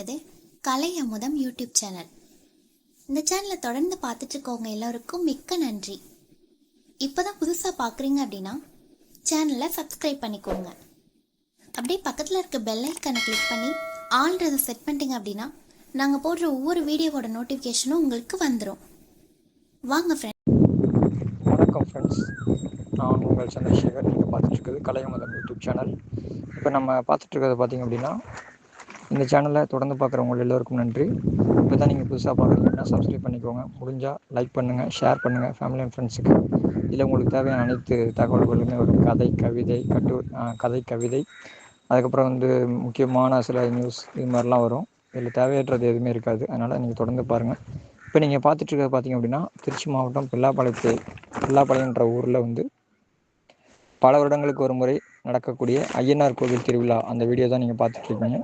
இருக்கிறது கலை அமுதம் YouTube channel. இந்த சேனலை தொடர்ந்து பார்த்துட்டு இருக்கவங்க எல்லாருக்கும் மிக்க நன்றி. இப்போதான் புதுசாக பார்க்குறீங்க அப்படின்னா சேனலை சப்ஸ்கிரைப் பண்ணிக்கோங்க. அப்படியே பக்கத்தில் இருக்க பெல் ஐக்கானை கிளிக் பண்ணி ஆல்ரெடி செட் பண்ணிட்டீங்க அப்படின்னா நாங்கள் போடுற ஒவ்வொரு வீடியோவோட நோட்டிஃபிகேஷனும் உங்களுக்கு வந்துடும். வாங்க ஃப்ரெண்ட்ஸ். வணக்கம் ஃப்ரெண்ட்ஸ், நான் உங்கள் சந்திரசேகர். நீங்கள் பார்த்துட்ருக்குது கலை அமுதம் யூடியூப் சேனல். இப்போ நம்ம பார்த்துட்ருக்கிறது பார்த்திங்க அப்படின்னா, இந்த சேனலை தொடர்ந்து பார்க்குறவங்க எல்லோருக்கும் நன்றி. இப்போ தான் நீங்கள் புதுசாக பார்க்குறீங்கன்னா சப்ஸ்கிரைப் பண்ணிக்கோங்க. முடிஞ்சால் லைக் பண்ணுங்கள், ஷேர் பண்ணுங்கள் ஃபேமிலி அண்ட் ஃப்ரெண்ட்ஸுக்கு. இதில் உங்களுக்கு தேவையான அனைத்து தகவல்களுமே வரும். கதை, கவிதை, அதுக்கப்புறம் முக்கியமான சில நியூஸ் இது மாதிரிலாம் வரும். இதில் தேவையற்றது எதுவுமே இருக்காது. அதனால் நீங்கள் தொடர்ந்து பாருங்கள். இப்போ நீங்கள் பார்த்துட்ருக்கிறது பார்த்திங்க அப்படின்னா, திருச்சி மாவட்டம் பில்லாப்பாளையம்ன்ற ஊரில் பல வருடங்களுக்கு ஒரு முறை நடக்கக்கூடிய ஐயனார் கோவில் திருவிழா, அந்த வீடியோ தான் நீங்கள் பார்த்துட்ருக்கீங்க.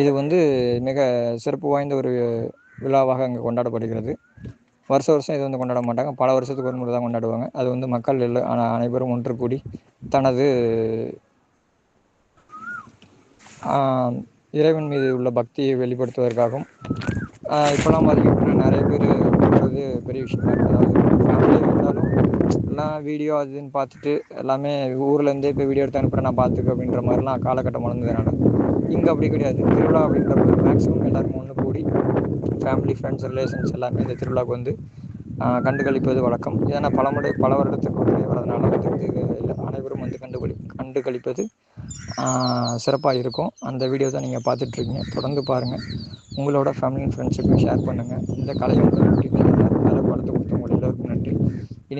இது மிக சிறப்பு வாய்ந்த ஒரு விழாவாக அங்கே கொண்டாடப்படுகிறது. வருஷம் இது கொண்டாட மாட்டாங்க, பல வருஷத்துக்கு ஒரு முறை தான் கொண்டாடுவாங்க. அது மக்கள் அனைவரும் ஒன்று கூடி தனது இறைவன் மீது உள்ள பக்தியை வெளிப்படுத்துவதற்காகவும் இப்போலாம் பார்த்திங்க அப்படின்னா நிறைய பேர் பண்ணுறது பெரிய விஷயமா இருக்குது. அதாவது ஃபேமிலியாக இருந்தாலும் எல்லாம் வீடியோ அதுன்னு பார்த்துட்டு எல்லாமே ஊர்லேருந்தே இப்போ வீடியோ எடுத்து அனுப்புகிறேன் நான் பார்த்துக்க அப்படின்ற மாதிரிலாம் காலகட்டம் வளர்ந்ததுனால இங்கே அப்படி கிடையாது. திருவிழா அப்படின்ற மேக்ஸிமம் எல்லாருமே ஒன்று கூடி ஃபேமிலி, ஃப்ரெண்ட்ஸ், ரிலேஷன்ஸ் எல்லாமே இந்த திருவிழாவுக்கு கண்டுகளிப்பது வழக்கம். ஏன்னா பல வருடத்துக்கு ஒரு வரதுனால அனைவரும் கண்டுகளிப்பது சிறப்பாக இருக்கும். அந்த வீடியோ தான் நீங்கள் பார்த்துட்ருக்கீங்க. தொடர்ந்து பாருங்கள். உங்களோட ஃபேமிலி அண்ட் ஃப்ரெண்ட்ஸுக்கு ஷேர் பண்ணுங்கள். இந்த கலை யூடியூப்